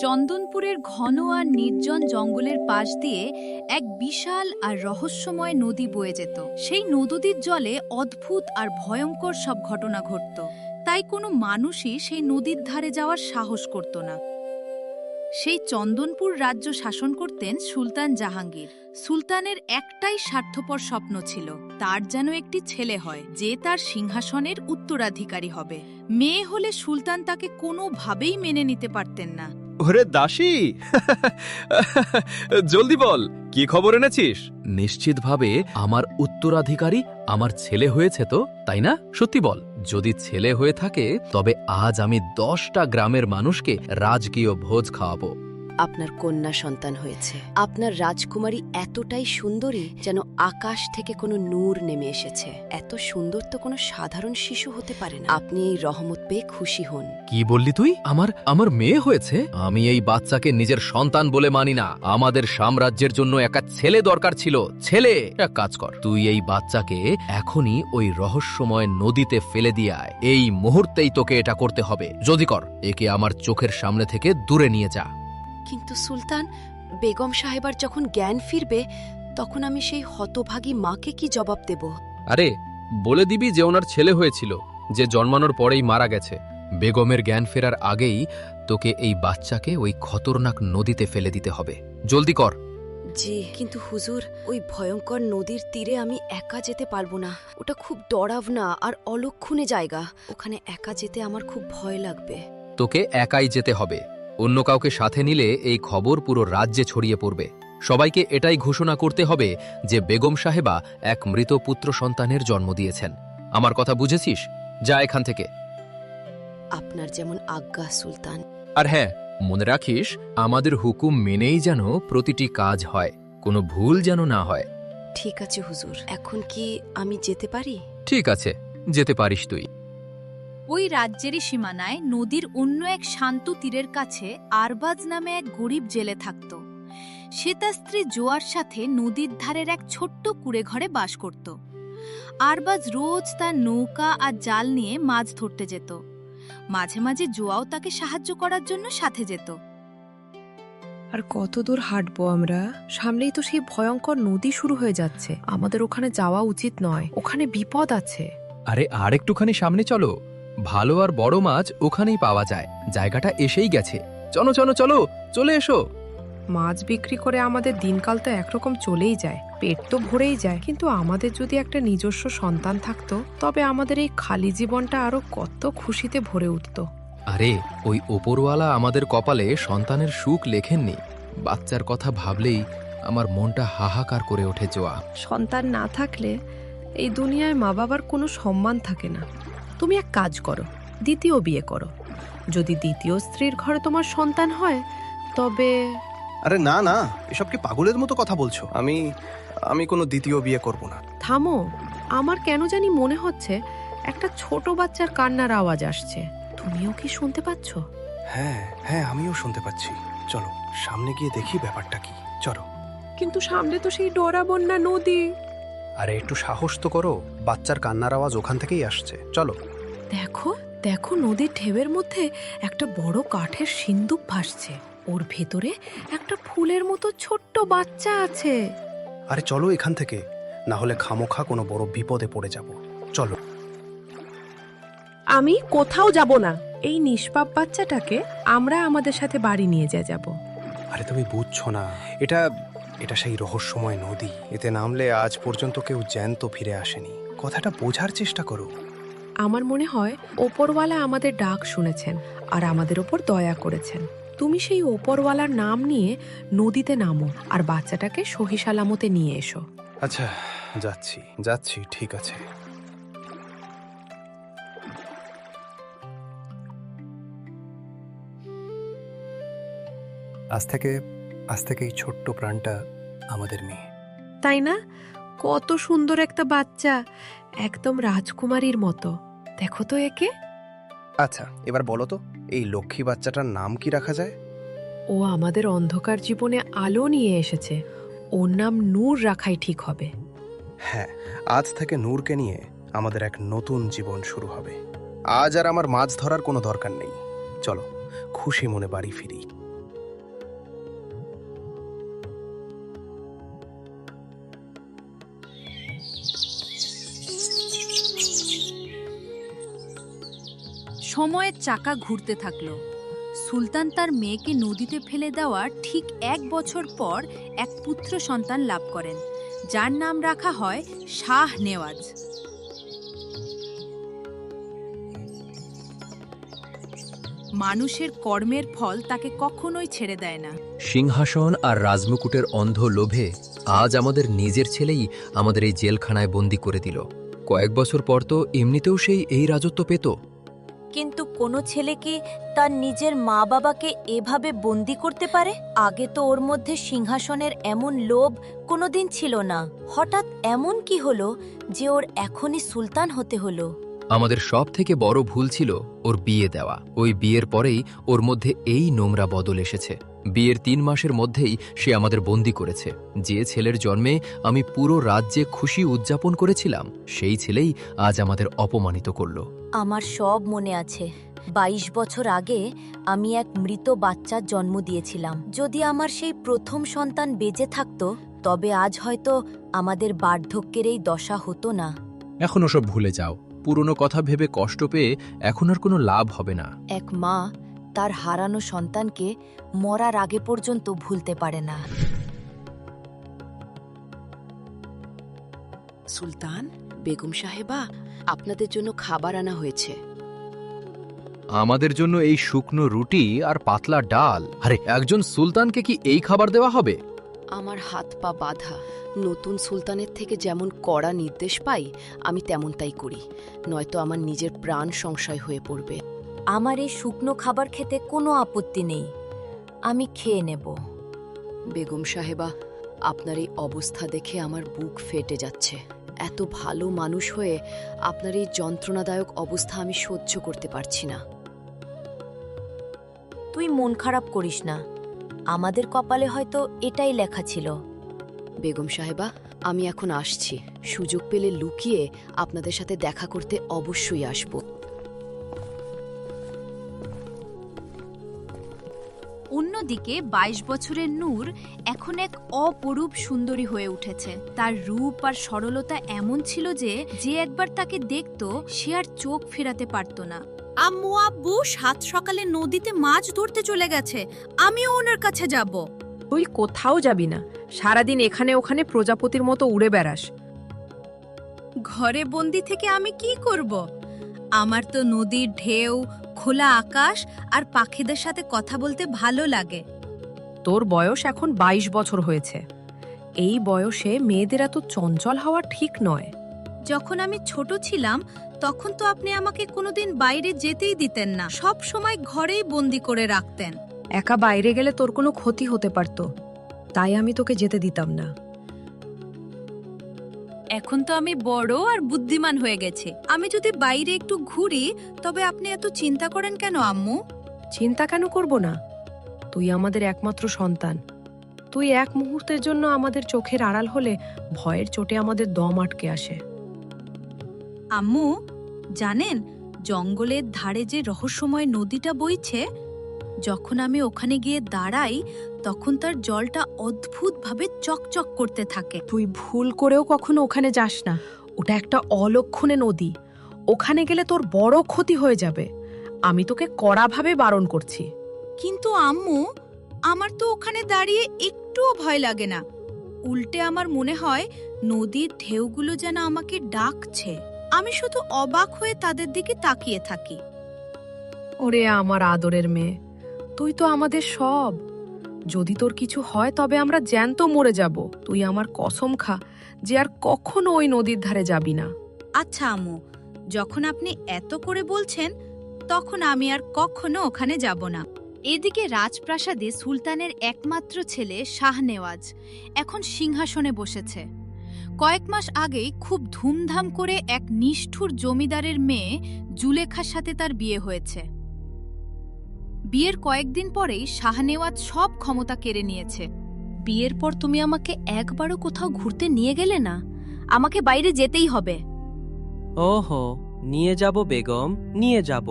চন্দনপুরের ঘন আর নির্জন জঙ্গলের পাশ দিয়ে এক বিশাল আর রহস্যময় নদী বয়ে যেত। সেই নদীর জলে অদ্ভুত আর ভয়ঙ্কর সব ঘটনা ঘটত, তাই কোনো মানুষই সেই নদীর ধারে যাওয়ার সাহস করত না। সেই চন্দনপুর রাজ্য শাসন করতেন সুলতান জাহাঙ্গীর। সুলতানের একটাই স্বার্থপর স্বপ্ন ছিল, তার যেন একটি ছেলে হয় যে তার সিংহাসনের উত্তরাধিকারী হবে। মেয়ে হলে সুলতান তাকে কোনোভাবেই মেনে নিতে পারতেন না। ওরে দাসী, জলদি বল, কি খবর এনেছিস? নিশ্চিতভাবে আমার উত্তরাধিকারী আমার ছেলে হয়েছে তো, তাই না? সত্যি বল, যদি ছেলে হয়ে থাকে তবে আজ আমি 10টা গ্রামের মানুষকে রাজকীয় ভোজ খাওয়াবো। আপনার কন্যা সন্তান হয়েছে। আপনার রাজকুমারী এতটাই সুন্দরী যেন আকাশ থেকে কোনো নূর নেমে এসেছে। এত সুন্দর তো কোনো সাধারণ শিশু হতে পারে না। আপনি এই রহমত পেয়ে খুশি হন। কি বললি তুই? আমার মেয়ে হয়েছে? আমি এই বাচ্চাকে নিজের সন্তান বলে মানি না। আমাদের সাম্রাজ্যের জন্য একটা ছেলে দরকার ছিল। ছেলে, এক কাজ কর, তুই এই বাচ্চাকে এখনই ওই রহস্যময় নদীতে ফেলে দিয়ে আয়। এই মুহূর্তেই তোকে এটা করতে হবে। যদি কর, একে আমার চোখের সামনে থেকে দূরে নিয়ে যা। কিন্তু সুলতান, বেগম সাহেবার যখন জ্ঞান ফিরবে তখন আমি সেই হতভাগী মাকে কি জবাব দেব? আরে, বলে দিবি যে ওনার ছেলে হয়েছিল, যে জন্মানোর পরেই মারা গেছে। বেগমের জ্ঞান ফেরার আগেই তোকে এই বাচ্চাকে ওই খতরনাক নদীতে ফেলে দিতে হবে। জলদি কর। জি, কিন্তু হুজুর, ওই ভয়ঙ্কর নদীর তীরে আমি একা যেতে পারবো না। ওটা খুব ডরাবনা আর অলক্ষণে জায়গা। ওখানে একা যেতে আমার খুব ভয় লাগবে। তোকে একাই যেতে হবে। অন্য কাউকে সাথে নিলে এই খবর পুরো রাজ্যে ছড়িয়ে পড়বে। সবাইকে এটাই ঘোষণা করতে হবে যে বেগম সাহেবা এক মৃত পুত্র সন্তানের জন্ম দিয়েছেন। আমার কথা বুঝেছিস? যা এখান থেকে। আপনার যেমন আজ্ঞা সুলতান। আর হ্যাঁ, মনে রাখিস, আমাদের হুকুম মেনেই যেন প্রতিটি কাজ হয়, কোনো ভুল যেন না হয়। ঠিক আছে হুজুর, এখন কি আমি যেতে পারি? ঠিক আছে, যেতে পারিস তুই। ওই রাজ্যেরই সীমানায় নদীর অন্য এক শান্ত তীরের কাছে আরবাজ নামে এক গরিব জেলে থাকত। সে তার স্ত্রী জোয়ার সাথে নদীর ধারের এক ছোট্ট কুঁড়ে ঘরে বাস করত। আরবাজ রোজ তার নৌকা আর জাল নিয়ে মাছ ধরতে যেত। মাঝে মাঝে জোয়াও তাকে সাহায্য করার জন্য সাথে যেত। আর কত দূর হাঁটবো আমরা? সামনেই তো সেই ভয়ঙ্কর নদী শুরু হয়ে যাচ্ছে। আমাদের ওখানে যাওয়া উচিত নয়, ওখানে বিপদ আছে। আরে, আর একটুখানি সামনে চলো, ভালো আর বড় মাছ ওখানেই পাওয়া যায়। জায়গাটা এসেই গেছে। চলো চলো চলো, চলে এসো। মাছ বিক্রি করে আমাদের দিনকাল তো একরকম চলেই যায়, পেট তো ভরেই যায়। কিন্তু আমাদের যদি একটা নিজস্ব সন্তান থাকতো তবে আমাদের এই খালি জীবনটা আরো কত খুশিতে ভরে উঠত। আরে, ওই ওপরওয়ালা আমাদের কপালে সন্তানের সুখ লেখেননি। বাচ্চার কথা ভাবলেই আমার মনটা হাহাকার করে ওঠে জোয়া। সন্তান না থাকলে এই দুনিয়ায় মা বাবার কোনো সম্মান থাকে না। তুমি এক কাজ করো, দ্বিতীয় বিয়ে করো। যদি দ্বিতীয় স্ত্রীর ঘরে তোমার সন্তান হয় তবে... আরে না না, এসব কি পাগলের মতো কথা বলছো? আমি কোনো দ্বিতীয় বিয়ে করব না। থামো, আমার কেন জানি মনে হচ্ছে একটা ছোট বাচ্চার কান্নার আওয়াজ আসছে। তুমিও কি শুনতে পাচ্ছ? হ্যাঁ হ্যাঁ, আমিও শুনতে পাচ্ছি। চলো সামনে গিয়ে দেখি ব্যাপারটা কি। চলো। কিন্তু সামনে তো সেই ডরা বন্যা নদী। আরে একটু সাহস তো করো, বাচ্চার কান্নার আওয়াজ ওখান থেকেই আসছে। চলো। দেখো দেখো, নদীর ঢেউয়ের মধ্যে একটা বড় কাঠের সিন্দুক ভাসছে। ওর ভেতরে একটা ফুলের মতো ছোট্ট বাচ্চা আছে। আরে চলো এখান থেকে, না হলে খামোখা কোনো বড় বিপদে পড়ে যাব। চলো। আমি কোথাও যাব না। এই নিষ্পাপ বাচ্চাটাকে আমরা আমাদের সাথে বাড়ি নিয়ে যাব। আরে তুমি বুঝছো না, এটা সেই রহস্যময় নদী। এতে নামলে আজ পর্যন্ত কেউ জ্যান্ত ফিরে আসেনি। কথাটা বোঝার চেষ্টা করো। আমার মনে হয় ওপরওয়ালা আমাদের ডাক শুনেছেন আর আমাদের ওপর দয়া করেছেন। তুমি সেই ওপরওয়ালার নাম নিয়ে নদীতে নামো আর বাচ্চাটাকে সহি সালামতে নিয়ে এসো। আচ্ছা, যাচ্ছি যাচ্ছি, ঠিক আছে। আজ থেকে এই ছোট্ট প্রাণটা আমাদের মেয়ে। তাই না? কত সুন্দর একটা বাচ্চা, একদম রাজকুমারীর মতো। দেখো তো একে। আচ্ছা, এবার বলো তো, এই লক্ষ্মী বাচ্চাটার নাম কি রাখা যায়? ও আমাদের অন্ধকার জীবনে আলো নিয়ে এসেছে। ওর নাম নূর রাখাই ঠিক হবে। হ্যাঁ, আজ থেকে নূরকে নিয়ে আমাদের এক নতুন জীবন শুরু হবে। আজ আর আমার মাছ ধরার কোনো দরকার নেই। চলো খুশি মনে বাড়ি ফিরি। সময়ের চাকা ঘুরতে থাকলো। সুলতান তার মেয়েকে নদীতে ফেলে দেওয়ার ঠিক 1 বছর পর এক পুত্র সন্তান লাভ করেন, যার নাম রাখা হয় শাহ নেওয়াজ। মানুষের কর্মের ফল তাকে কখনোই ছেড়ে দেয় না। সিংহাসন আর রাজমুকুটের অন্ধ লোভে আজ আমাদের নিজের ছেলেই আমাদের এই জেলখানায় বন্দি করে দিল। কয়েক বছর পর তো এমনিতেও সেই এই রাজত্ব পেত। কিন্তু কোনো ছেলে কি তার নিজের মা বাবাকে এভাবে বন্দি করতে পারে? আগে তো ওর মধ্যে সিংহাসনের এমন লোভ কোনোদিন ছিল না। হঠাৎ এমন কি হলো যে ওর এখনই সুলতান হতে হলো? আমাদের সব থেকে বড় ভুল ছিল ওর বিয়ে দেওয়া। ওই বিয়ের পরেই ওর মধ্যে এই নোংরা বদল এসেছে। বিয়ের 3 মাসের মধ্যেই সে আমাদের বন্দি করেছে। যে ছেলের জন্মে আমি পুরো রাজ্যে খুশি উদযাপন করেছিলাম, সেই ছেলেই আজ আমাদের অপমানিত করল। আমার সব মনে আছে। 22 বছর আগে আমি এক মৃত বাচ্চার জন্ম দিয়েছিলাম। যদি আমার সেই প্রথম সন্তান বেঁচে থাকতো, তবে আজ হয়তো আমাদের বার্ধক্যের এই দশা হতো না। এখন ওসব ভুলে যাও। পুরনো কথা ভেবে কষ্ট পেয়ে এখন আর কোনো লাভ হবে না। এক মা তার হারানো সন্তানকে মরার আগে পর্যন্ত ভুলতে পারে না। সুলতান, বেগম সাহেবা, আপনাদের জন্য খাবার আনা হয়েছে। আমাদের জন্য এই শুকনো রুটি আর পাতলা ডাল? আরে, একজন সুলতানকে কি এই খাবার দেওয়া হবে? আমার হাত পা বাঁধা। নতুন সুলতানের থেকে যেমন কড়া নির্দেশ পাই, আমি তেমন তাই করি, নয়তো আমার নিজের প্রাণ সংশয় হয়ে পড়বে। আমার এই শুকনো খাবার খেতে কোনো আপত্তি নেই, আমি খেয়ে নেব। বেগম সাহেবা, আপনার এই অবস্থা দেখে আমার বুক ফেটে যাচ্ছে। এত ভালো মানুষ হয়ে আপনার এই যন্ত্রণাদায়ক অবস্থা আমি সহ্য করতে পারছি না। তুই মন খারাপ করিস না, আমাদের কপালে হয়তো এটাই লেখা ছিল। বেগম সাহেবা, আমি এখন আসছি। সুযোগ পেলে লুকিয়ে আপনাদের সাথে দেখা করতে অবশ্যই আসব। অন্যদিকে 22 বছরের নূর এখন এক অপরূপ সুন্দরী হয়ে উঠেছে। তার রূপ আর সরলতা এমন ছিল যে যে একবার তাকে দেখতো সে আর চোখ ফেরাতে পারত না। আম্মু আব্বু 7 সকালে নদীতে মাছ ধরতে চলে গেছে, আমিও ওনার কাছে যাব। তুই কোথাও যাবি না, সারাদিন এখানে ওখানে প্রজাপতির মতো উড়ে বেড়াস। ঘরে বন্দি থেকে আমি কি করব? আমার তো নদীর ঢেউ, খোলা আকাশ আর পাখিদের সাথে কথা বলতে ভালো লাগে। তোর বয়স এখন 22 বছর হয়েছে। এই বয়সে মেয়েদের এত চঞ্চল হওয়া ঠিক নয়। যখন আমি ছোট ছিলাম তখন তো আপনি আমাকে কোনোদিন বাইরে যেতেই দিতেন না, সব সময় ঘরেই বন্দি করে রাখতেন। একা বাইরে গেলে তোর কোনো ক্ষতি হতে পারত, তাই আমি তোকে যেতে দিতাম না। এখন তো আমি বড় আর বুদ্ধিমান হয়ে গেছি, আমি যদি বাইরে একটু ঘুরি তবে আপনি এত চিন্তা করেন কেন আম্মু? চিন্তা কেন করব না? তুই আমাদের একমাত্র সন্তান। তুই এক মুহূর্তের জন্য আমাদের চোখের আড়াল হলে ভয়ের চোটে আমাদের দম আটকে আসে। আম্মু, জানেন জঙ্গলের ধারে যে রহস্যময় নদীটা বইছে, যখন আমি ওখানে গিয়ে দাঁড়াই তখন তার জলটা অদ্ভুতভাবে চকচক করতে থাকে। তুই ভুল করেও কখনো ওখানে যাস না, ওটা একটা অলক্ষণে নদী। ওখানে গেলে তোর বড় ক্ষতি হয়ে যাবে। আমি তোকে কড়াভাবে বারণ করছি। কিন্তু আম্মু, আমার তো ওখানে দাঁড়িয়ে একটুও ভয় লাগে না। উল্টে আমার মনে হয় নদীর ঢেউগুলো যেন আমাকে ডাকছে। আমি শুধু অবাক হয়ে তাদের দিকে তাকিয়ে থাকি। ওরে আমার আদরের মেয়ে, তুই তো আমাদের সব। যদি তোর কিছু হয় তবে আমরা জ্যান্ত মরে যাব। তুই আমার কসম খা যে আর কখনো ওই নদীর ধারে যাবি না। আচ্ছা আম্মু, যখন আপনি এত করে বলছেন তখন আমি আর কখনো ওখানে যাব না। এদিকে রাজপ্রাসাদে সুলতানের একমাত্র ছেলে শাহনেওয়াজ এখন সিংহাসনে বসেছে। কয়েক মাস আগেই খুব ধুমধাম করে এক নিষ্ঠুর জমিদারের মেয়ে জুলেখার সাথে তার বিয়ে হয়েছে। বিয়ের কয়েকদিন পরেই শাহনেওয়াজ সব ক্ষমতা কেড়ে নিয়েছে। বিয়ের পর তুমি আমাকে একবারও কোথাও ঘুরতে নিয়ে গেলে না, আমাকে বাইরে যেতেই হবে। ওহো, নিয়ে যাব বেগম, নিয়ে যাব।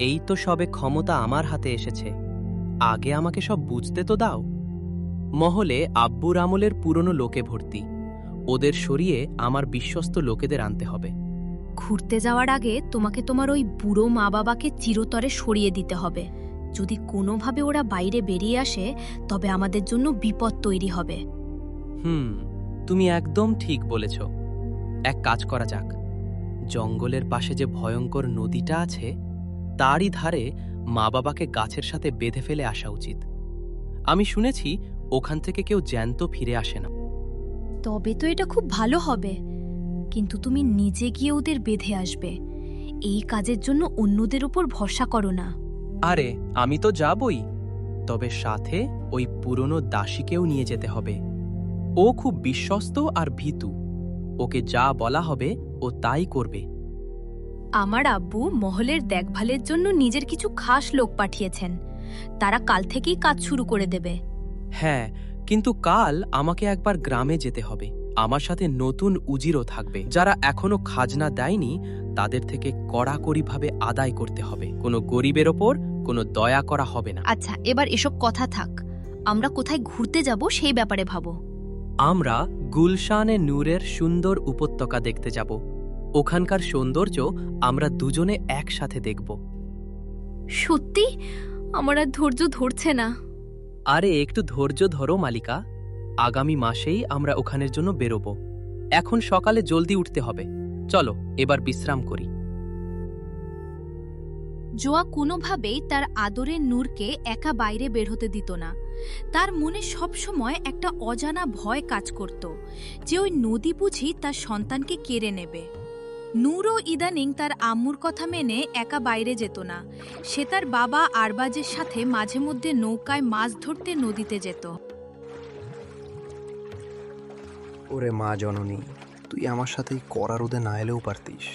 এই তো সবে ক্ষমতা আমার হাতে এসেছে, আগে আমাকে সব বুঝতে তো দাও। মহলে আব্বুর আমলের পুরনো লোকে ভর্তি, ওদের সরিয়ে আমার বিশ্বস্ত লোকেদের আনতে হবে। ঘুরতে যাওয়ার আগে তোমাকে তোমার ওই বুড়ো মা বাবাকে চিরতরে সরিয়ে দিতে হবে। যদি কোনোভাবে ওরা বাইরে বেরিয়ে আসে তবে আমাদের জন্য বিপদ তৈরি হবে। তুমি একদম ঠিক বলেছ। এক কাজ করা যাক, জঙ্গলের পাশে যে ভয়ঙ্কর নদীটা আছে তারই ধারে মা বাবাকে গাছের সাথে বেঁধে ফেলে আসা উচিত। আমি শুনেছি ওখান থেকে কেউ জ্যান্ত ফিরে আসে না। তবে তো এটা খুব ভালো হবে, কিন্তু তুমি নিজে গিয়ে ওদের বেঁধে আসবে। এই কাজের জন্য অন্যদের উপর ভরসা করো না। আরে আমি তো যাবই, তবে সাথে ওই পুরনো দাসীকেও নিয়ে যেতে হবে। ও খুব বিশ্বস্ত আর ভীতু, ওকে যা বলা হবে ও তাই করবে। আমার আব্বু মহলের দেখভালের জন্য নিজের কিছু খাস লোক পাঠিয়েছেন, তারা কাল থেকেই কাজ শুরু করে দেবে। হ্যাঁ, কিন্তু কাল আমাকে একবার গ্রামে যেতে হবে। আমার সাথে নতুন উজিরও থাকবে, যারা এখনো খাজনা দেয়নি তাদের থেকে কড়াকড়িভাবে আদায় করতে হবে। কোনো গরিবের ওপর কোনো দয়া করা হবে না। আচ্ছা, এবার এসব কথা থাক, আমরা কোথায় ঘুরতে যাব সেই ব্যাপারে ভাবো। আমরা গুলশানে নূরের সুন্দর উপত্যকা দেখতে যাব। ওখানকার সৌন্দর্য আমরা দুজনে একসাথে দেখব। সত্যি আমার আর ধৈর্য ধরছে না। আরে একটু ধৈর্য ধরো মালিকা, আগামী মাসেই আমরা ওখানের জন্য বেরোব। এখন সকালে জলদি উঠতে হবে। চলো এবার বিশ্রাম করি। জোয়া কোনোভাবেই তার আদরের নূরকে একা বাইরে বের হতে দিত না। তার মনে সবসময় একটা অজানা ভয় কাজ করত যে ওই নদী বুঝি তার সন্তানকে কেড়ে নেবে। নূরও ইদানিং তার আম্মুর কথা মেনে একা বাইরে যেত না। সে তার বাবা আরবাজের সাথে মাঝে মধ্যে নৌকায় মাছ ধরতে নদীতে যেত। ওরে মা জননী, তুই আমার সাথে এই কড়া রোদে না এলেও পারতিস।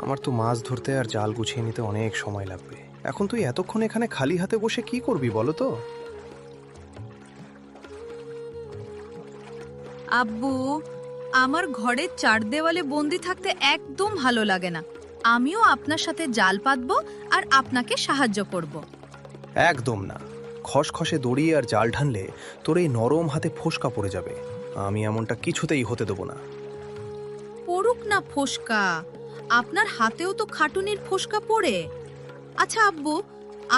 আমার তো মাছ ধরতে আর জাল গুছিয়ে নিতে অনেক সময় লাগবে। এখন তুই এতক্ষণ এখানে খালি হাতে বসে কি করবি বলো তো? আব্বু, আমার ঘরের চার দেওয়ালে বন্দি থাকতে একদম ভালো লাগে না। আমিও আপনার সাথে জাল পাতবো আর আপনাকে সাহায্য করব। একদম না। খসখসে দড়ি আর জাল ঢানলে তোর এই নরম হাতে ফোসকা পড়ে যাবে। আমি এমনটা কিছুতেই হতে দেবো না। পড়ুক না ফোসকা, আপনার হাতেও তো খাটুনির ফোসকা পড়ে। আচ্ছা আব্বু,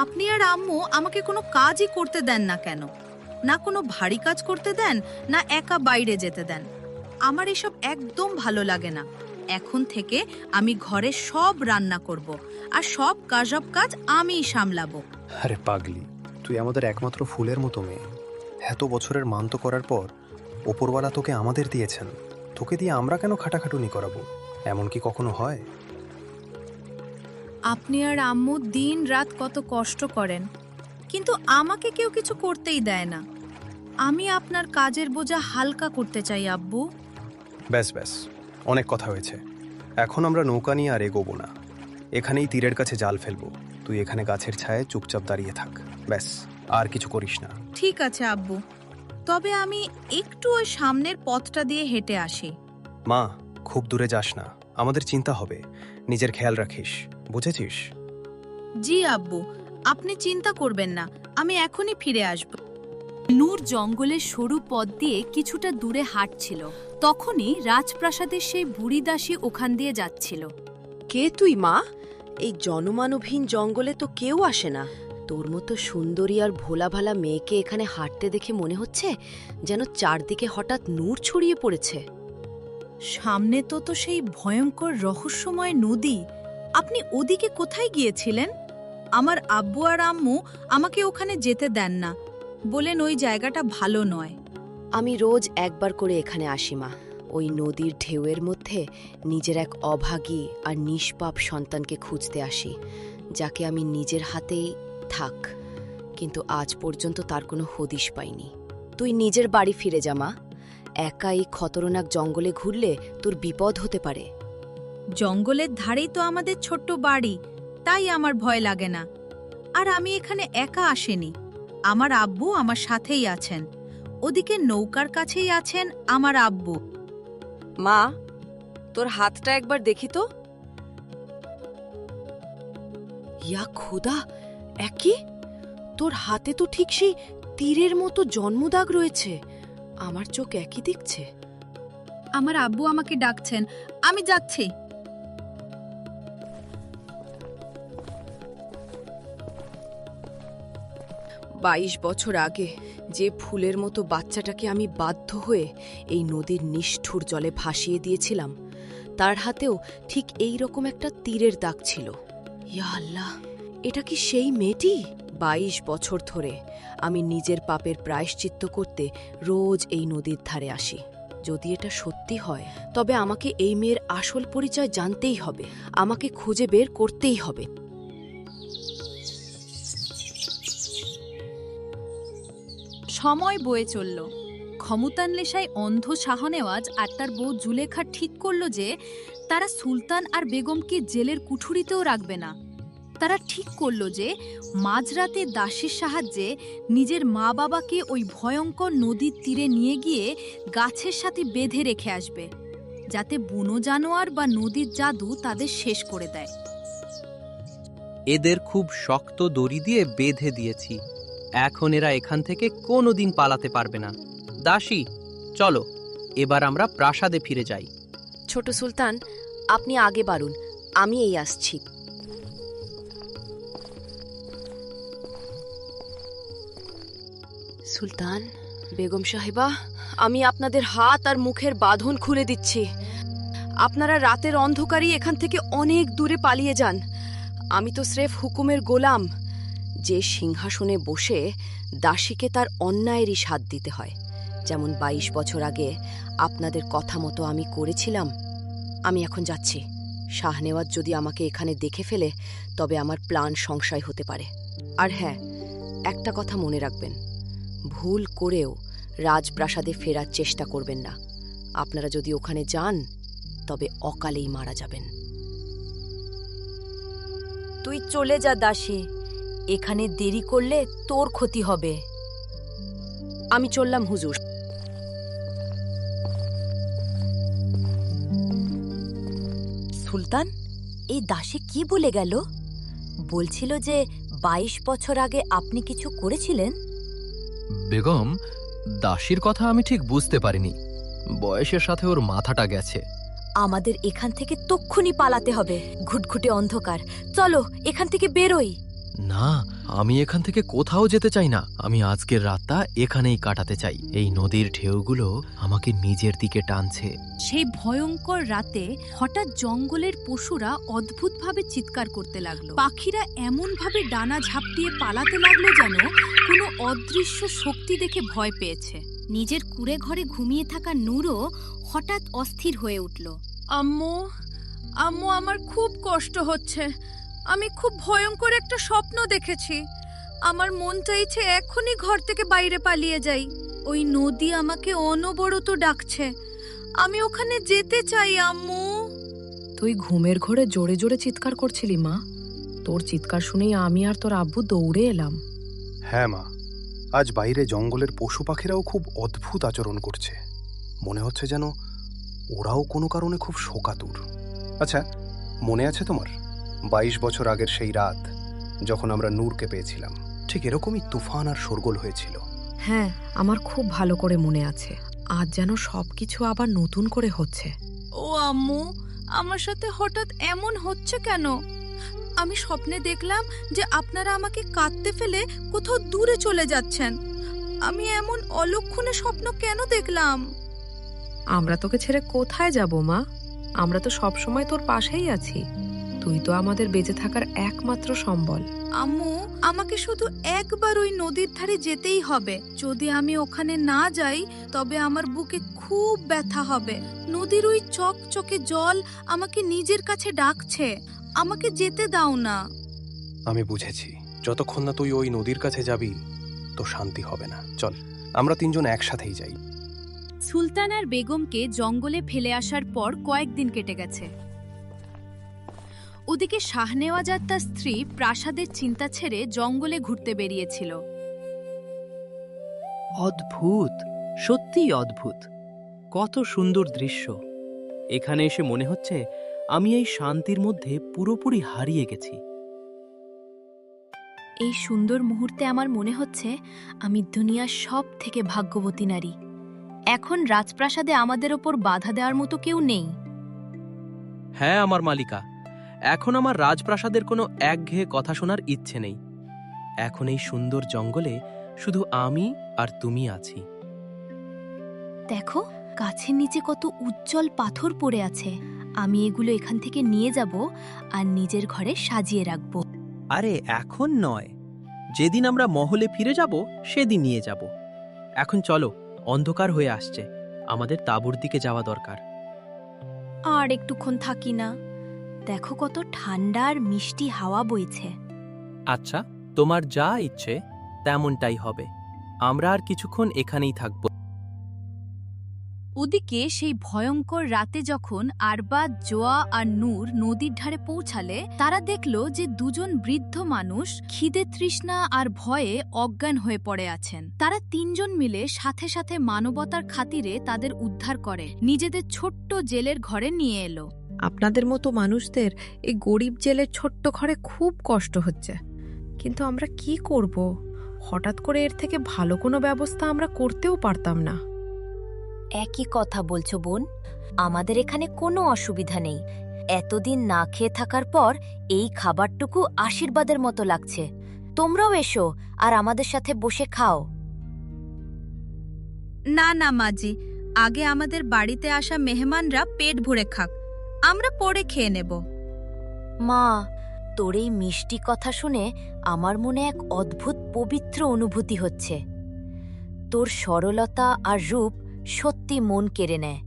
আপনি আর আম্মু আমাকে কোনো কাজই করতে দেন না কেন? না কোনো ভারী কাজ করতে দেন, না একা বাইরে যেতে দেন। আমার এসব একদম ভালো লাগে না। এখন থেকে আমি ঘরে সব রান্না করব আর সব কাজ আমিই সামলাবো। আরে পাগলি, তুই আমাদের একমাত্র ফুলের মতো মেয়ে। এত বছরের মান্ত করার পর ওপরওয়ালা তোকে আমাদের দিয়েছেন, তোকে দিয়ে আমরা কেন খাটাখাটুনি করাবো? এমন কি কখনো হয়? আপনি আর আম্মু দিন রাত কত কষ্ট করেন, কিন্তু আমাকে কেউ কিছু করতেই দেয় না। আমি আপনার কাজের বোঝা হালকা করতে চাই আব্বু। ব্যাস ব্যাস, অনেক কথা হয়েছে। এখন আমরা নৌকা নিয়ে আর এগোবো না। এখানেই তীরের কাছে জাল ফেলবো। তুই এখানে গাছের ছায়ায় চুপচাপ দাঁড়িয়ে থাক, ব্যাস, আর কিছু করিস না। ঠিক আছে আব্বু, তবে আমি একটু ওই সামনের পথটা দিয়ে হেঁটে আসি। মা, খুব দূরে যাস না, আমাদের চিন্তা হবে। নিজের খেয়াল রাখিস, বুঝেছিস? জি আব্বু, আপনি চিন্তা করবেন না, আমি এখনই ফিরে আসব। নূর জঙ্গলের সরু পথ দিয়ে কিছুটা দূরে হাঁটছিল। তখনই রাজপ্রাসাদের সেই বুড়ি দাসী ওখান দিয়ে যাচ্ছিল। কে তুই মা? এই জনমানবহীন জঙ্গলে তো কেউ আসে না। তোর মতো সুন্দরী আর ভোলাভালা মেয়েকে এখানে হাঁটতে দেখে মনে হচ্ছে যেন চারদিকে হঠাৎ নূর ছড়িয়ে পড়েছে। সামনে তো সেই ভয়ঙ্কর রহস্যময় নদী। আপনি ওদিকে কোথায় গিয়েছিলেন? আমার আব্বু আর আম্মু আমাকে ওখানে যেতে দেন না, বলেন ওই জায়গাটা ভালো নয়। আমি রোজ একবার করে এখানে আসি মা। ওই নদীর ঢেউয়ের মধ্যে নিজের এক অভাগী আর নিষ্পাপ সন্তানকে খুঁজতে আসি, যাকে আমি নিজের হাতেই থাক, কিন্তু আজ পর্যন্ত তার কোনো হদিশ পাইনি। তুই নিজের বাড়ি ফিরে যা মা। একা এই খতরনাক জঙ্গলে ঘুরলে তোর বিপদ হতে পারে। জঙ্গলের ধারেই তো আমাদের ছোট্ট বাড়ি, তাই আমার ভয় লাগে না। আর আমি এখানে একা আসিনি, আমার আব্বু আমার সাথেই আছেন। ওদিকে নৌকার কাছেই আছেন আমার আব্বু। মা, তোর হাতটা একবার দেখি তো। ইয়া খোদা, একই! তোর হাতে তো ঠিক সেই তীরের মতো জন্মদাগ রয়েছে। আমার চোখ একই দেখছে। আমার আব্বু আমাকে ডাকছেন, আমি যাচ্ছি। 22 বছর আগে যে ফুলের মতো বাচ্চাটাকে আমি বাধ্য হয়ে এই নদীর নিষ্ঠুর জলে ভাসিয়ে দিয়েছিলাম, তার হাতেও ঠিক এই রকম একটা তীরের দাগ ছিল। ইয়া আল্লাহ, এটা কি সেই মেয়েটি? 22 বছর ধরে আমি নিজের পাপের প্রায়শ্চিত্ত করতে রোজ এই নদীর ধারে আসি। যদি এটা সত্যি হয়, তবে আমাকে এই মেয়ের আসল পরিচয় জানতেই হবে, আমাকে খুঁজে বের করতেই হবে। সময় বয়ে চলল। ক্ষমতান্বেষায় অন্ধ শাহনেওয়াজ আর তার বউ জুলেখা ঠিক করল যে তারা সুলতান আর বেগমকে জেলের কুঠুরিতেও রাখবে না। তারা ঠিক করল যে মাঝরাতে দাসীর সাহায্যে নিজের মা বাবাকে ওই ভয়ঙ্কর নদীর তীরে নিয়ে গিয়ে গাছের সাথে বেঁধে রেখে আসবে, যাতে বুনো জানোয়ার বা নদীর জাদু তাদের শেষ করে দেয়। এদের খুব শক্ত দড়ি দিয়ে বেঁধে দিয়েছি। এখন এরা এখান থেকে কোনোদিন পালাতে পারবে না। দাসী, চলো এবার আমরা প্রাসাদে ফিরে যাই। ছোট সুলতান, আপনি আগে বাড়ুন, আমি এই আসছি। সুলতান, বেগম সাহেবা, আমি আপনাদের হাত আর মুখের বাঁধন খুলে দিচ্ছি। আপনারা রাতের অন্ধকারেই এখান থেকে অনেক দূরে পালিয়ে যান। আমি তো স্রেফ হুকুমের গোলাম, যে সিংহাসনে বসে দাসীকে তার অন্যায়েরই স্বাদ দিতে হয়, যেমন 22 বছর আগে আপনাদের কথা মতো আমি করেছিলাম। আমি এখন যাচ্ছি। শাহনেওয়াজ যদি আমাকে এখানে দেখে ফেলে, তবে আমার প্ল্যান সংশয় হতে পারে। আর হ্যাঁ, একটা কথা মনে রাখবেন, ভুল করেও রাজপ্রাসাদে ফেরার চেষ্টা করবেন না। আপনারা যদি ওখানে যান, তবে অকালেই মারা যাবেন। তুই চলে যা দাসী, এখানে দেরি করলে তোর ক্ষতি হবে। আমি চললাম হুজুর। সুলতান, এই দাসী কি বলে গেল? বলছিল যে 22 বছর আগে আপনি কিছু করেছিলেন। বেগম, দাসীর কথা আমি ঠিক বুঝতে পারিনি। বয়সের সাথে ওর মাথাটা গেছে। আমাদের এখান থেকে তক্ষুনি পালাতে হবে। ঘুটঘুটে অন্ধকার, চলো এখান থেকে বেরোই। না, আমি এখান থেকে কোথাও যেতে চাই না। আমি আজকের রাতটা এখানেই কাটাতে চাই। এই নদীর ঢেউগুলো আমাকে নিজের দিকে টানছে। সেই ভয়ঙ্কর রাতে হঠাৎ জঙ্গলের পশুরা অদ্ভুতভাবে চিৎকার করতে লাগলো। পাখিরা এমনভাবে ডানা ঝাপটিয়ে পালাতে লাগলো যেন কোনো অদৃশ্য শক্তি দেখে ভয় পেয়েছে। নিজের কুঁড়ে ঘরে ঘুমিয়ে থাকা নূরও হঠাৎ অস্থির হয়ে উঠল। আম্মু, আম্মু, আমার খুব কষ্ট হচ্ছে। আমি খুব ভয়ঙ্কর একটা স্বপ্ন দেখেছি। আমার মন চাইছে এখনই ঘর থেকে বাইরে পালিয়ে যাই। ওই নদী আমাকে অনবরত ডাকছে। আমি ওখানে যেতে চাই আম্মু। তুই ঘুমের ঘরে জোরে জোরে চিৎকার করছিলি মা। তোর চিৎকার শুনেই আমি আর তোর আব্বু দৌড়ে এলাম। হ্যাঁ মা, আজ বাইরে জঙ্গলের পশু পাখিরাও খুব অদ্ভুত আচরণ করছে। মনে হচ্ছে যেন ওরাও কোনো কারণে খুব শোকাতুর। আচ্ছা, মনে আছে তোমার 22 বছর আগের সেই রাত যখন আমরা নূরকে পেয়েছিলাম? ঠিক এরকমই তুফান আর শোরগোল হয়েছিল। হ্যাঁ, আমার খুব ভালো করে মনে আছে। আজ যেন সবকিছু আবার নতুন করে হচ্ছে। ও আম্মু, আমার সাথে হঠাৎ এমন হচ্ছে কেন? আমি স্বপ্নে দেখলাম যে আপনারা আমাকে কাঁদতে ফেলে কোথাও দূরে চলে যাচ্ছেন। আমি এমন অলক্ষণে স্বপ্ন কেন দেখলাম? আমরা তোকে ছেড়ে কোথায় যাব মা? আমরা তো সব সময় তোর পাশেই আছি। তুই তো আমাদের বেঁচে থাকার একমাত্র সম্বল। আম্মু, আমাকে শুধু একবার ওই নদীর ধারে যেতেই হবে। যদি আমি ওখানে না যাই, তবে আমার বুকে খুব ব্যথা হবে। নদীর ওই চকচকে জল আমাকে নিজের কাছে ডাকছে। আমাকে যেতে দাও না। আমি বুঝেছি, যতক্ষণ না তুই ওই নদীর কাছে যাবি তো শান্তি হবে না। চল, আমরা তিনজন একসাথেই যাই। সুলতান আর বেগমকে জঙ্গলে ফেলে আসার পর কয়েকদিন কেটে গেছে। ওদিকে শাহনেওয়াজ আর তার স্ত্রী প্রাসাদের চিন্তা ছেড়ে জঙ্গলে ঘুরতে বেরিয়েছিল। অদ্ভুত, সত্যিই অদ্ভুত। কত সুন্দর দৃশ্য। এখানে এসে মনে হচ্ছে আমি এই শান্তির মধ্যে পুরোপুরি হারিয়ে গেছি। এই সুন্দর মুহূর্তে আমার মনে হচ্ছে আমি দুনিয়ার সব থেকে ভাগ্যবতী নারী। এখন রাজপ্রাসাদে আমাদের ওপর বাধা দেওয়ার মতো কেউ নেই। হ্যাঁ আমার মালিকা, এখন আমার রাজপ্রাসাদের কোনো একঘেয়ে কথা শোনার ইচ্ছে নেই। এখন এই সুন্দর জঙ্গলে শুধু আমি আর তুমি আছি। দেখো, গাছের নিচে কত উজ্জ্বল পাথর পড়ে আছে। আমি এগুলো এখান থেকে নিয়ে যাব আর নিজের ঘরে সাজিয়ে রাখব। আরে এখন নয়, যেদিন আমরা মহলে ফিরে যাব সেদিন নিয়ে যাব। এখন চলো, অন্ধকার হয়ে আসছে, আমাদের তাঁবুর দিকে যাওয়া দরকার। আর একটুক্ষণ থাকি না? দেখো কত ঠান্ডা আর মিষ্টি হাওয়া বইছে। আচ্ছা, তোমার যা ইচ্ছে তেমনটাই হবে। আমরা আর কিছুক্ষণ এখানেই থাকব। ওদিকে সেই ভয়ঙ্কর রাতে যখন আরবাজ, জোয়া আর নূর নদীর ধারে পৌঁছালে, তারা দেখল যে দুজন বৃদ্ধ মানুষ খিদে, তৃষ্ণা আর ভয়ে অজ্ঞান হয়ে পড়ে আছেন। তারা তিনজন মিলে সাথে সাথে মানবতার খাতিরে তাদের উদ্ধার করে নিজেদের ছোট্ট জেলের ঘরে নিয়ে এলো। আপনাদের মতো মানুষদের এই গরিব জেলের ছোট্ট ঘরে খুব কষ্ট হচ্ছে, কিন্তু আমরা কি করব? হঠাৎ করে এর থেকে ভালো কোনো ব্যবস্থা আমরা করতেও পারতাম না। একই কথা বলছো বোন, আমাদের এখানে কোনো অসুবিধা নেই। এতদিন না খেয়ে থাকার পর এই খাবারটুকু আশীর্বাদের মতো লাগছে। তোমরাও এসো আর আমাদের সাথে বসে খাও। না না মাজি, আগে আমাদের বাড়িতে আসা মেহমানরা পেট ভরে খাক, আমরা পরে খেয়ে নেব। মা, তোর এই মিষ্টি কথা শুনে আমার মনে এক অদ্ভুত পবিত্র অনুভূতি হচ্ছে। তোর সরলতা আর রূপ সত্যি মন কেড়ে নেয়।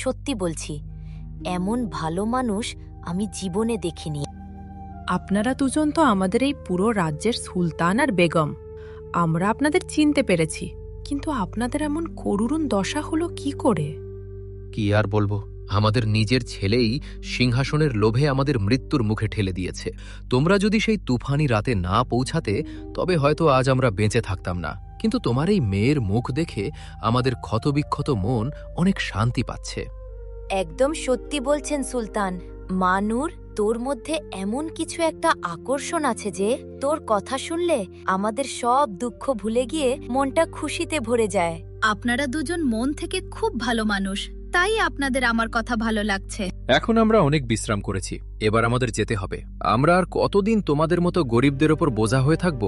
সত্যি বলছি, এমন ভালো মানুষ আমি জীবনে দেখিনি। আপনারা দুজন তো আমাদের এই পুরো রাজ্যের সুলতান আর বেগম। আমরা আপনাদের চিনতে পেরেছি, কিন্তু আপনাদের এমন করুণ দশা হলো কি করে? কি আর বলবো, আমাদের নিজের ছেলেই সিংহাসনের লোভে আমাদের মৃত্যুর মুখে ঠেলে দিয়েছে। তোমরা যদি সেই তুফানি রাতে না পৌঁছাতে, তবে হয়তো আজ আমরা বেঁচে থাকতাম না। কিন্তু তোমার এই মেয়ের মুখ দেখে আমাদের ক্ষতবিক্ষত মন অনেক শান্তি পাচ্ছে। একদম সত্যি বলছেন সুলতান। মানুর, তোর মধ্যে এমন কিছু একটা আকর্ষণ আছে যে তোর কথা শুনলে আমাদের সব দুঃখ ভুলে গিয়ে মনটা খুশিতে ভরে যায়। আপনারা দুজন মন থেকে খুব ভালো মানুষ, তাই আপনাদের আমার কথা ভালো লাগছে। এখন আমরা অনেক বিশ্রাম করেছি, এবার আমাদের যেতে হবে। আমরা আর কতদিন তোমাদের মতো গরিবদের ওপর বোঝা হয়ে থাকব?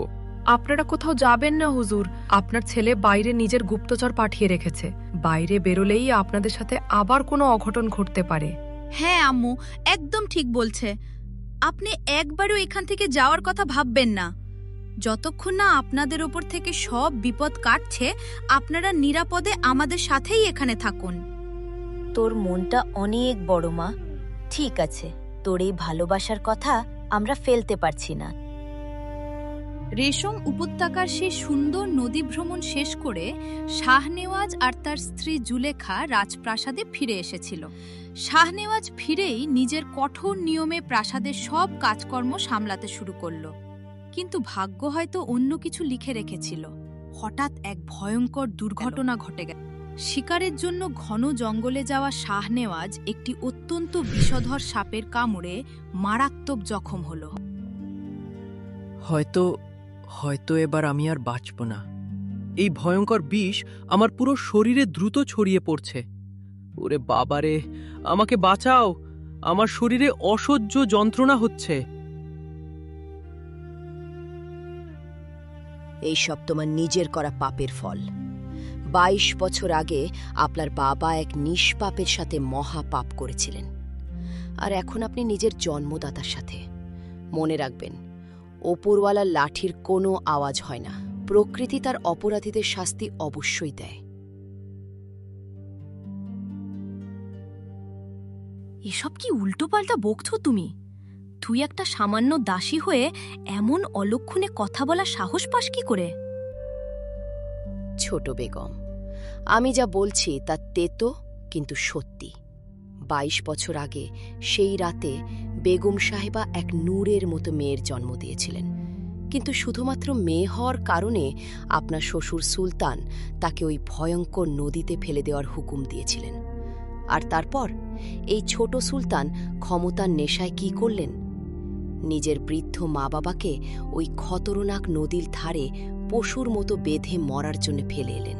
আপনারা কোথাও যাবেন না হুজুর। আপনার ছেলে বাইরে নিজের গুপ্তচর পাঠিয়ে রেখেছে। বাইরে বেরোলেই আপনাদের সাথে আবার কোনো অঘটন ঘটতে পারে। হ্যাঁ আম্মু, একদম ঠিক বলছে। আপনি একবারও এখান থেকে যাওয়ার কথা ভাববেন না। যতক্ষণ না আপনাদের ওপর থেকে সব বিপদ কাটছে, আপনারা নিরাপদে আমাদের সাথেই এখানে থাকুন। তোর মনটা অনেক বড় মা। ঠিক আছে, তোর এই ভালোবাসার কথা আমরা ফেলতে পারছি না। রেশম উপত্যকার সেই সুন্দর নদী ভ্রমণ শেষ করে শাহনেওয়াজ আর তার স্ত্রী জুলেখা রাজপ্রাসাদে ফিরে এসেছিল। শাহনেওয়াজ ফিরেই নিজের কঠোর নিয়মে প্রাসাদের সব কাজকর্ম সামলাতে শুরু করল। কিন্তু ভাগ্য হয়তো অন্য কিছু লিখে রেখেছিল। হঠাৎ এক ভয়ঙ্কর দুর্ঘটনা ঘটে গেল। শিকারের জন্য ঘন জঙ্গলে যাওয়া শাহনেওয়াজ একটি অত্যন্ত বিষধর সাপের কামড়ে মারাত্মক জখম হল। হয়তো এবার আমি আর বাঁচব না। এই ভয়ঙ্কর বিষ আমার পুরো শরীরে দ্রুত ছড়িয়ে পড়ছে। ওরে বাবারে, আমাকে বাঁচাও, আমার শরীরে অসহ্য যন্ত্রণা হচ্ছে। এইসব তোমার নিজের করা পাপের ফল। 22 বছর আগে আপনার বাবা এক নিষ্পাপের সাথে মহাপাপ করেছিলেন, আর এখন আপনি নিজের জন্মদাতার সাথে। মনে রাখবেন, ওপরওয়ালার লাঠির কোনো আওয়াজ হয় না। প্রকৃতি তার অপরাধীদের শাস্তি অবশ্যই দেয়। এসব কি উল্টোপাল্টা বকছো তুমি? তুই একটা সামান্য দাসী হয়ে এমন অলক্ষণে কথা বলা সাহস পাস কি করে? ছোট বেগম, আমি যা বলছি তা তেতো কিন্তু সত্যি। 22 বছর আগে সেই রাতে বেগম সাহেবা এক নূরের মতো মেয়ের জন্ম দিয়েছিলেন, কিন্তু শুধুমাত্র মেয়ে হওয়ার কারণে আপনার শ্বশুর সুলতান তাকে ওই ভয়ঙ্কর নদীতে ফেলে দেওয়ার হুকুম দিয়েছিলেন। আর তারপর এই ছোট সুলতান ক্ষমতার নেশায় কি করলেন? নিজের বৃদ্ধ মা বাবাকে ওই খতরনাক নদীর ধারে পশুর মতো বেঁধে মরার জন্য ফেলে এলেন।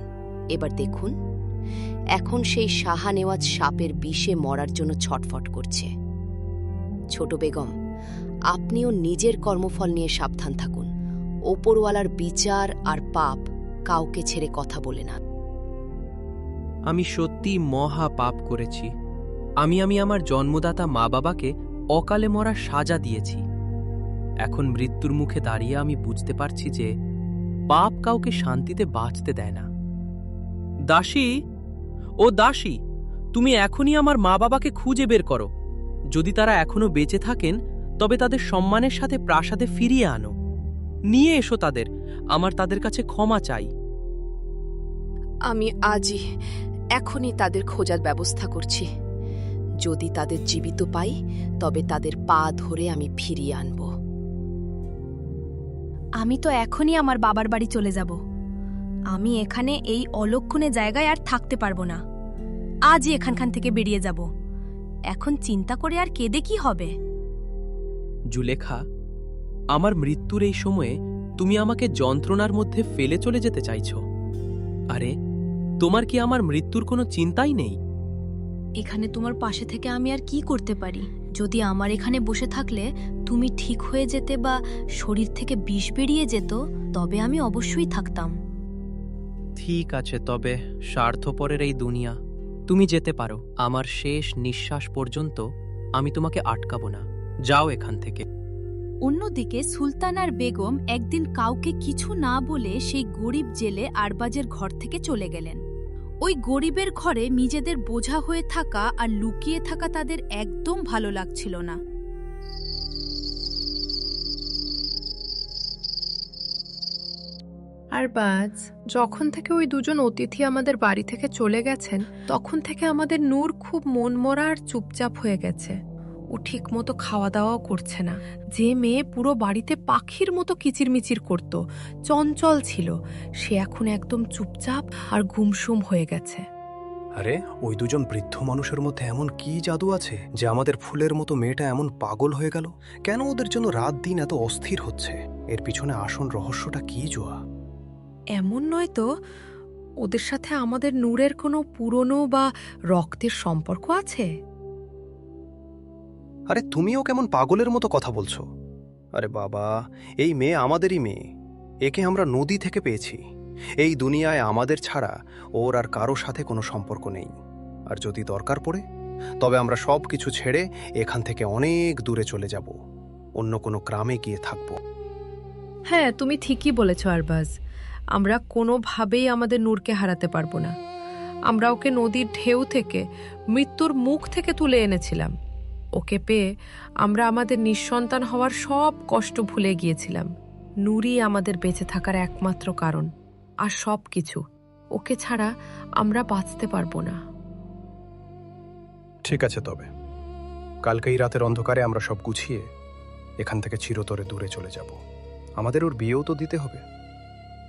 এবার দেখুন, এখন সেই শাহানেওয়াজ সাপের বিষে মরার জন্য ছটফট করছে। ছোট বেগম, আপনিও নিজের কর্মফল নিয়ে সাবধান থাকুন। ওপরওয়ালার বিচার আর পাপ কাউকে ছেড়ে কথা বলে না। আমি সত্যি মহা পাপ করেছি। আমি আমার জন্মদাতা মা বাবাকে অকালে মরার সাজা দিয়েছি। এখন মৃত্যুর মুখে দাঁড়িয়ে আমি বুঝতে পারছি যে পাপ কাউকে শান্তিতে বাঁচতে দেয় না। দাসী, ও দাসী, তুমি এখনই আমার মা বাবাকে খুঁজে বের করো। যদি তারা এখনো বেঁচে থাকেন তবে তাদের সম্মানের সাথে প্রাসাদে ফিরিয়ে আনো। নিয়ে এসো তাদের, আমার তাদের কাছে ক্ষমা চাই। আমি আজই এখনই তাদের খোঁজার ব্যবস্থা করছি। যদি তাদের জীবিত পাই তবে তাদের পা ধরে আমি ফিরিয়ে আনব। আমি তো এখনই আমার বাবার বাড়ি চলে যাব। আমি এখানে এই অলক্ষণে জায়গায় আর থাকতে পারবো না। আজই এখানখান থেকে বেরিয়ে যাব। এখন চিন্তা করে আর কেঁদে কি হবে? জুলেখা, আমার মৃত্যুর এই সময়ে তুমি আমাকে যন্ত্রণার মধ্যে ফেলে চলে যেতে চাইছ? আরে, তোমার কি আমার মৃত্যুর কোনো চিন্তাই নেই? এখানে তোমার পাশে থেকে আমি আর কি করতে পারি? যদি আমার এখানে বসে থাকলে তুমি ঠিক হয়ে যেতে বা শরীর থেকে বিষ বেরিয়ে যেত, তবে আমি অবশ্যই থাকতাম। ঠিক আছে, তবে স্বার্থপরের এই দুনিয়া। তুমি যেতে পারো। আমার শেষ নিঃশ্বাস পর্যন্ত আমি তোমাকে আটকাবো না। যাও এখান থেকে। অন্যদিকে সুলতান আর বেগম একদিন কাউকে কিছু না বলে সেই গরিব জেলে আরবাজের ঘর থেকে চলে গেলেন। ওই গরিবের ঘরে নিজেদের বোঝা হয়ে থাকা আর লুকিয়ে থাকা তাদের একদম ভালো লাগছিল না। আরবাজ, যখন থেকে ওই দুজন অতিথি আমাদের বাড়ি থেকে চলে গেছেন, তখন থেকে আমাদের নূর খুব মনমরা আর চুপচাপ হয়ে গেছে। ও ঠিক মতো খাওয়া দাওয়াও করছে না। যে মেয়ে পুরো বাড়িতে পাখির মতো কিচিরমিচির করত, চঞ্চল ছিল, সে এখন একদম চুপচাপ আর গুমসুম হয়ে গেছে। আরে, ওই দুজন বৃদ্ধ মানুষের মধ্যে এমন কি জাদু আছে যে আমাদের ফুলের মতো মেয়েটা এমন পাগল হয়ে গেল? কেন ওদের জন্য রাত দিন এত অস্থির হচ্ছে? এর পিছনে আসল রহস্যটা কি জোয়া? এমন নয় তো ওদের সাথে আমাদের নূরের কোনো পুরনো বা রক্তের সম্পর্ক আছে? আরে, তুমিও কেমন পাগলের মতো কথা বলছো? আরে বাবা, এই মেয়ে আমাদেরই মেয়ে। একে আমরা নদী থেকে পেয়েছি। এই দুনিয়ায় আমাদের ছাড়া ওর আর কারো সাথে কোনো সম্পর্ক নেই। আর যদি দরকার পড়ে তবে আমরা সব কিছু ছেড়ে এখান থেকে অনেক দূরে চলে যাব, অন্য কোনো গ্রামে গিয়ে থাকব। হ্যাঁ, তুমি ঠিকই বলেছ আরবাজ। আমরা কোনোভাবেই আমাদের নূরকে হারাতে পারবো না। আমরা ওকে নদীর ঢেউ থেকে, মৃত্যুর মুখ থেকে তুলে এনেছিলাম। ওকে পেয়ে আমরা আমাদের নিঃসন্তান হওয়ার সব কষ্ট ভুলে গিয়েছিলাম। নূরই আমাদের বেঁচে থাকার একমাত্র কারণ, আর সব কিছু। ওকে ছাড়া আমরা বাঁচতে পারবো না। ঠিক আছে, তবে কালকেই রাতের অন্ধকারে আমরা সব গুছিয়ে এখান থেকে চিরতরে দূরে চলে যাব। আমাদের ওর বিয়েও তো দিতে হবে,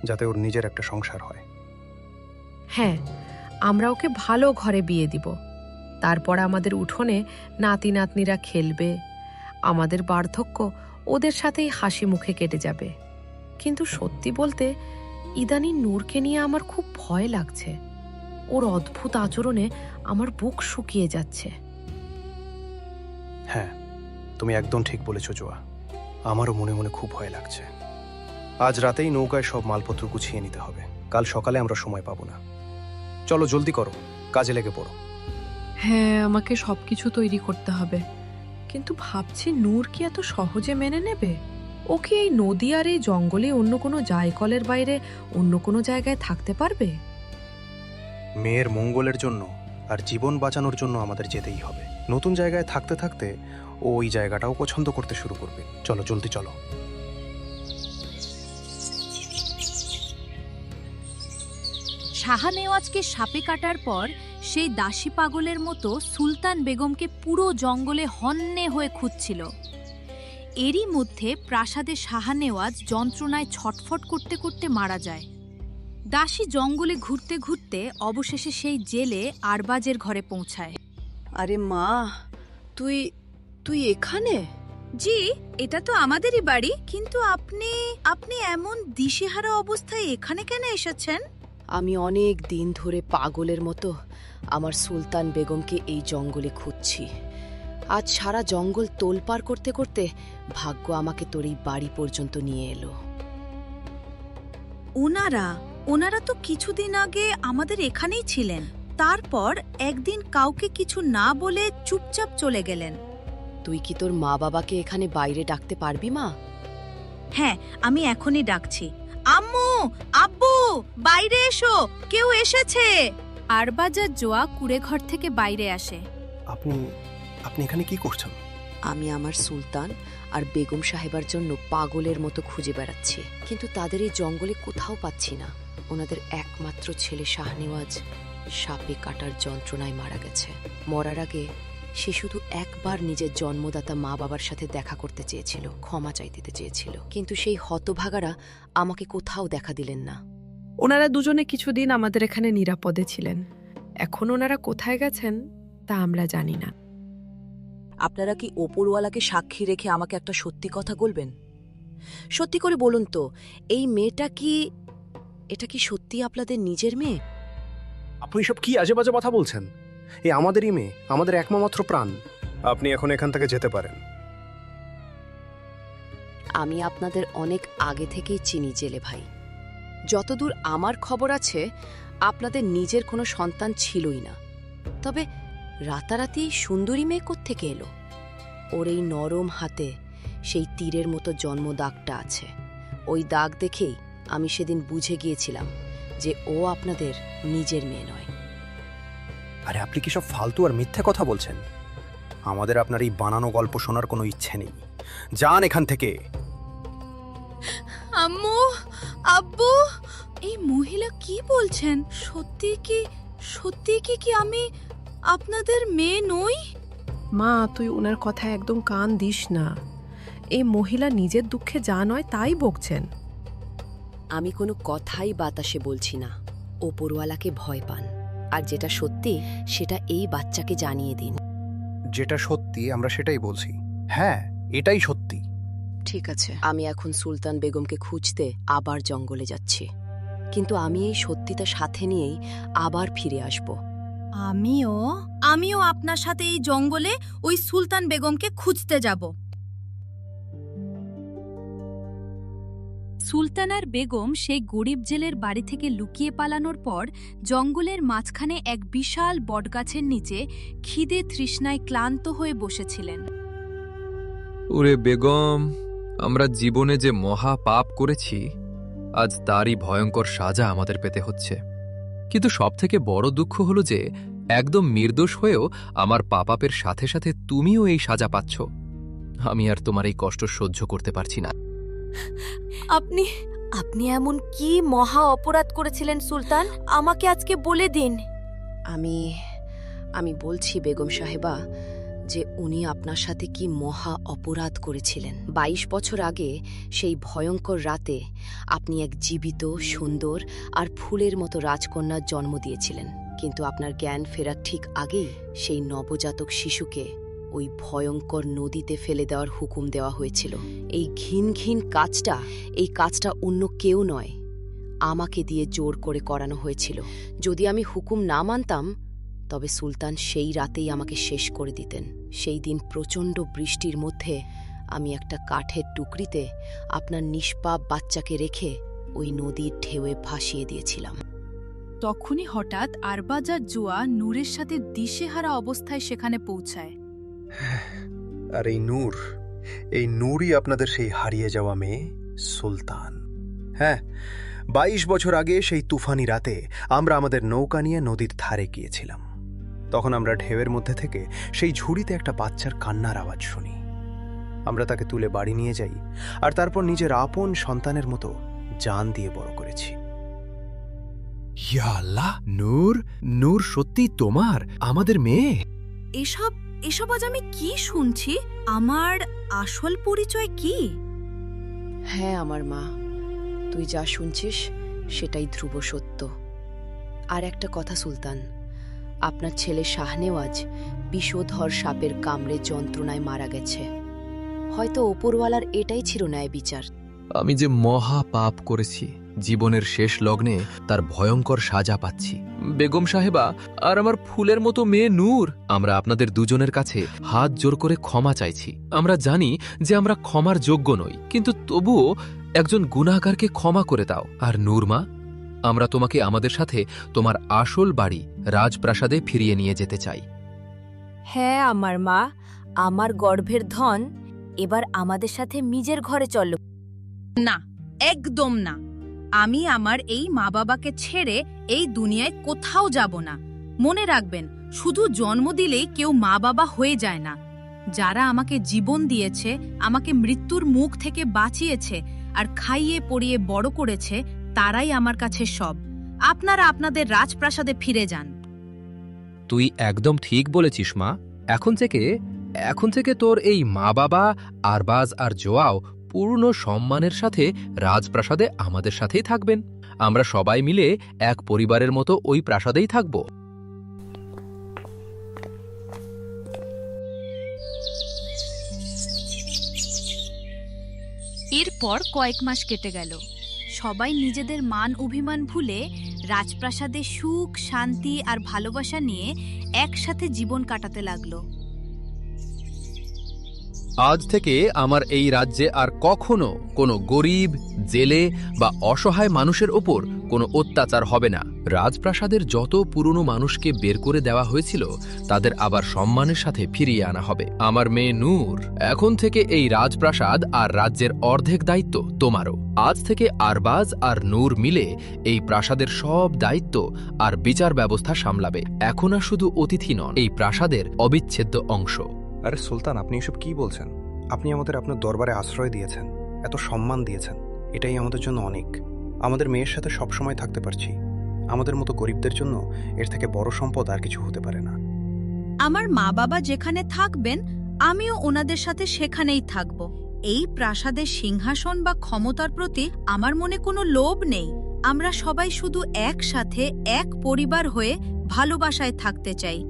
যাতে ওর নিজের একটা সংসার হয়। হ্যাঁ, আমরা ওকে ভালো ঘরে বিয়ে দিব। তারপর আমাদের উঠোনে নাতি নাতনিরা খেলবে। আমাদের বার্ধক্য ওদের সাথেই হাসি মুখে কেটে যাবে। কিন্তু সত্যি বলতে, ইদানিং নূরকে নিয়ে আমার খুব ভয় লাগছে। ওর অদ্ভুত আচরণে আমার বুক শুকিয়ে যাচ্ছে। হ্যাঁ, তুমি একদম ঠিক বলেছ জোয়া। আমারও মনে মনে খুব ভয় লাগছে। আজ রাতেই নৌকায় সব মালপত্র গুছিয়ে নিতে হবে। কাল সকালে আমরা সময় পাবো না। চলো, জলদি করো, কাজে লেগে পড়ো। হ্যাঁ, আমাকে সবকিছু তৈরি করতে হবে। কিন্তু ভাবছি, নূর কি এত সহজে মেনে নেবে? ও কি এই নদী আর এই জঙ্গলে অন্য কোনো জায়কলের বাইরে অন্য কোনো জায়গায় থাকতে পারবে? মেয়ের মঙ্গলের জন্য আর জীবন বাঁচানোর জন্য আমাদের যেতেই হবে। নতুন জায়গায় থাকতে থাকতে ও ওই জায়গাটাও পছন্দ করতে শুরু করবে। চলো, জলদি চলো। শাহানেওয়াজকে সাপে কাটার পর সেই দাসী পাগলের মতো সুলতান বেগমকে পুরো জঙ্গলে হন্যে হয়ে খুঁজছিল। এরই মধ্যে প্রাসাদে শাহানেওয়াজ যন্ত্রণায় ছটফট করতে করতে মারা যায়। দাসী জঙ্গলে ঘুরতে ঘুরতে অবশেষে সেই জেলে আরবাজের ঘরে পৌঁছায়। আরে মা, তুই এখানে? জি, এটা তো আমাদেরই বাড়ি, কিন্তু আপনি আপনি এমন দিশেহারা অবস্থায় এখানে কেন এসেছেন? আমি অনেক দিন ধরে পাগলের মতো আমার সুলতান বেগমকে এই জঙ্গলে খুঁজছি। আজ সারা জঙ্গল তোলপাড় করতে করতে ভাগ্য আমাকে তোর এই বাড়ি পর্যন্ত নিয়ে এলো। ওনারা তো কিছুদিন আগে আমাদের এখানেই ছিলেন, তারপর একদিন কাউকে কিছু না বলে চুপচাপ চলে গেলেন। তুই কি তোর মা বাবাকে এখানে বাইরে ডাকতে পারবি মা? হ্যাঁ, আমি এখনই ডাকছি। আম্মু, আব্বু, বাইরে এসো, কেউ এসেছে। আরবাজার জোয়া কুড়েঘর থেকে বাইরে আসে। আপনি আপনি এখানে কি করছেন? আমি আমার সুলতান আর বেগম সাহেবার জন্য পাগলের মতো খুঁজে বেড়াচ্ছি, কিন্তু তাদের এই জঙ্গলে কোথাও পাচ্ছি না। ওনাদের একমাত্র ছেলে শাহনেওয়াজ সাপে কাটার যন্ত্রণায় মারা গেছে। মরার আগে সে শুধু একবার নিজের জন্মদাতা মা বাবার সাথে দেখা করতে চেয়েছিল, ক্ষমা চাইতে চেয়েছিল, কিন্তু সেই হতভাগারা আমাকে কোথাও দেখা দিলেন না। ওনারা দুজনে কিছুদিন আমাদের এখানে নিরাপদে ছিলেন। এখন ওনারা কোথায় গেছেন তা আমরা জানি না। আপনারা কি ওপরওয়ালাকে সাক্ষী রেখে আমাকে একটা সত্যি কথা বলবেন? সত্যি করে বলুন তো, এই মেয়েটা কি, এটা কি সত্যি আপনাদের নিজের মেয়ে? আপনি সব কি আজে বাজে কথা বলছেন? এই আমাদেরই মেয়ে, আমাদের একমাত্র প্রাণ। আপনি এখন এখান থেকে যেতে পারেন। আমি আপনাদের অনেক আগে থেকেই চিনি জেলে ভাই। যতদূর আমার খবর আছে আপনাদের নিজের কোনো সন্তান ছিলই না। তবে রাতারাতি সুন্দরী মেয়ে কোত্থেকে এলো? ওর এই নরম হাতে সেই তীরের মতো জন্ম দাগটা আছে। ওই দাগ দেখেই আমি সেদিন বুঝে গিয়েছিলাম যে ও আপনাদের নিজের মেয়ে নয়। আরে আপনি কি সব ফালতু আর মিথ্যে কথা বলছেন? আমাদের আপনার এই বানানো গল্প শোনার কোনো ইচ্ছে নেই। যান এখান থেকে। আম্মু, আব্বু, এই মহিলা কি বলছেন? সত্যি কি আমি আপনাদের মেয়ে নই? মা, তুই ওনার কথা একদম কান দিস না। এই মহিলা নিজের দুঃখে যা নয় তাই বকছেন। আমি কোনো কথাই বাতাসে বলছি না। ওপরওয়ালাকে ভয় পান, আর যেটা সত্যি সেটা এই বাচ্চাকে জানিয়ে দিন। যেটা সত্যি আমরা সেটাই বলছি। হ্যাঁ, এটাই সত্যি। ঠিক আছে, আমি এখন সুলতান বেগমকে খুঁজতে আবার জঙ্গলে যাচ্ছি, কিন্তু আমি এই সত্যিটা সাথে নিয়েই আবার ফিরে আসব। আমিও আপনার সাথে এই জঙ্গলে ওই সুলতান বেগমকে খুঁজতে যাব। সুলতানার বেগম সেই গরিব জেলের বাড়ি থেকে লুকিয়ে পালানোর পর জঙ্গলের মাঝখানে এক বিশাল বটগাছের নিচে খিদে তৃষ্ণায় ক্লান্ত হয়ে বসেছিলেন। ওরে বেগম, আমরা জীবনে যে মহা পাপ করেছি, আজ তারই ভয়ঙ্কর সাজা আমাদের পেতে হচ্ছে। কিন্তু সবথেকে বড় দুঃখ হলো যে একদম নির্দোষ হয়েও আমার পাপাপের সাথে সাথে তুমিও এই সাজা পাচ্ছ। আমি আর তোমার এই কষ্ট সহ্য করতে পারছি না। আপনি এমন কি মহা অপরাধ করেছিলেন সুলতান? আমাকে আজকে বলে দিন। আমি বলছি বেগম সাহেবা যে উনি আপনার সাথে কি মহা অপরাধ করেছিলেন। 22 বছর আগে সেই ভয়ঙ্কর রাতে আপনি এক জীবিত, সুন্দর আর ফুলের মতো রাজকন্যার জন্ম দিয়েছিলেন, কিন্তু আপনার জ্ঞান ফেরার ঠিক আগেই সেই নবজাতক শিশুকে ওই ভয়ঙ্কর নদীতে ফেলে দেওয়ার হুকুম দেওয়া হয়েছিল। এই ঘিন কাজটা অন্য কেউ নয়, আমাকে দিয়ে জোর করে করানো হয়েছিল। যদি আমি হুকুম না মানতাম তবে সুলতান সেই রাতেই আমাকে শেষ করে দিতেন। সেই দিন প্রচণ্ড বৃষ্টির মধ্যে আমি একটা কাঠের টুকরিতে আপনার নিষ্পাপ বাচ্চাকে রেখে ওই নদীর ঢেউয়ে ভাসিয়ে দিয়েছিলাম। তখনই হঠাৎ আরবাজার জুয়া নূরের সাথে দিশেহারা অবস্থায় সেখানে পৌঁছায়। আর এই নূরই আপনাদের সেই হারিয়ে যাওয়া মেয়ে সুলতান। হ্যাঁ, 22 বছর আগে সেই তুফানি রাতে আমরা আমাদের নৌকা নিয়ে নদীর ধারে গিয়েছিলাম। তখন আমরা ঢেউয়ের মধ্যে থেকে সেই ঝুড়িতে একটা বাচ্চার কান্নার আওয়াজ শুনি। আমরা তাকে তুলে বাড়ি নিয়ে যাই, আর তারপর নিজের আপন সন্তানের মতো জান দিয়ে বড় করেছি। ইয়া আল্লাহ, নূর সত্যি তোমার, আমাদের মেয়ে? এসব আজ আমি কি শুনছি? আমার আসল পরিচয় কি? হ্যাঁ আমার মা, তুই যা শুনছিস সেটাই ধ্রুব সত্য। আর একটা কথা সুলতান, আপনার ছেলে শাহনেওয়াজ বিষধর সাপের কামড়ে যন্ত্রণায় মারা গেছে। হয়তো ওপরওয়ালার এটাই ছিল ন্যায় বিচার। আমি যে মহা পাপ করেছি, জীবনের শেষ লগ্নে তার ভয়ঙ্কর সাজা পাচ্ছি। বেগম সাহেবা আর আমার ফুলের মতো মেয়ে নূর, আমরা আপনাদের দুজনের কাছে হাত জোর করে ক্ষমা চাইছি। আমরা জানি যে আমরা ক্ষমার যোগ্য নই, কিন্তু তবুও একজন গুনাহগারকে ক্ষমা করে দাও। আর নূর মা, আমরা তোমাকে আমাদের সাথে তোমার আসল বাড়ি রাজপ্রাসাদে ফিরিয়ে নিয়ে যেতে চাই। হ্যাঁ আমার মা, আমার গর্ভের ধন এবার আমাদের সাথে নিজের ঘরে চলো। না, একদম না। আমি আমার এই মা বাবাকে ছেড়ে এই দুনিয়ায় কোথাও যাব না। মনে রাখবেন, শুধু জন্ম দিলেই কেউ মা বাবা হয়ে যায় না। যারা আমাকে জীবন দিয়েছে, আমাকে মৃত্যুর মুখ থেকে বাঁচিয়েছে আর খাইয়ে পরিয়ে বড় করেছে, তারাই আমার কাছে সব। আপনারা আপনাদের রাজপ্রাসাদে ফিরে যান। তুই একদম ঠিক বলেছিস মা। এখন থেকে তোর এই মা বাবা আরবাজ আর জোয়াও পূর্ণ সম্মানের সাথে রাজপ্রাসাদে আমাদের সাথেই থাকবেন। আমরা সবাই মিলে এক পরিবারের মতো ওই প্রাসাদেই থাকব। এরপর কয়েক মাস কেটে গেল। সবাই নিজেদের মান অভিমান ভুলে রাজপ্রাসাদে সুখ, শান্তি আর ভালোবাসা নিয়ে একসাথে জীবন কাটাতে লাগলো। আজ থেকে আমার এই রাজ্যে আর কখনো কোনো গরিব, জেলে বা অসহায় মানুষের ওপর কোনো অত্যাচার হবে না। রাজপ্রাসাদের যত পুরনো মানুষকে বের করে দেওয়া হয়েছিল তাদের আবার সম্মানের সাথে ফিরিয়ে আনা হবে। আমার মেয়ে নূর, এখন থেকে এই রাজপ্রাসাদ আর রাজ্যের অর্ধেক দায়িত্ব তোমারও। আজ থেকে আরবাজ আর নূর মিলে এই প্রাসাদের সব দায়িত্ব আর বিচার ব্যবস্থা সামলাবে। এখন আর শুধু অতিথি নন, এই প্রাসাদের অবিচ্ছেদ্য অংশ। আরে সুলতান, আপনি এসব কি বলছেন? আপনি আমাদের আপনার দরবারে আশ্রয় দিয়েছেন, এত সম্মান দিয়েছেন, এটাই আমাদের জন্য অনেক। আমাদের মেয়ের সাথে সবসময় থাকতে পারছি। আমাদের মতো গরিবদের জন্য এর থেকে বড় সম্পদ আর কিছু হতে পারে না। আমার মা বাবা যেখানে থাকবেন, আমিও ওনাদের সাথে সেখানেই থাকব। এই প্রাসাদের সিংহাসন বা ক্ষমতার প্রতি আমার মনে কোনো লোভ নেই। আমরা সবাই শুধু একসাথে এক পরিবার হয়ে ভালোবাসায় থাকতে চাই।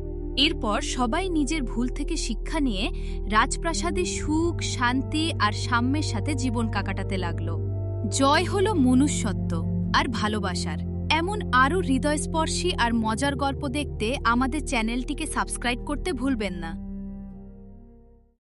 এরপর সবাই নিজের ভুল থেকে শিক্ষা নিয়ে রাজপ্রাসাদে সুখ, শান্তি আর সাম্যের সাথে জীবন কাটাতে লাগলো। জয় হলো মনুষ্যত্ব আর ভালোবাসার। এমন আরও হৃদয়স্পর্শী আর মজার গল্প দেখতে আমাদের চ্যানেলটিকে সাবস্ক্রাইব করতে ভুলবেন না।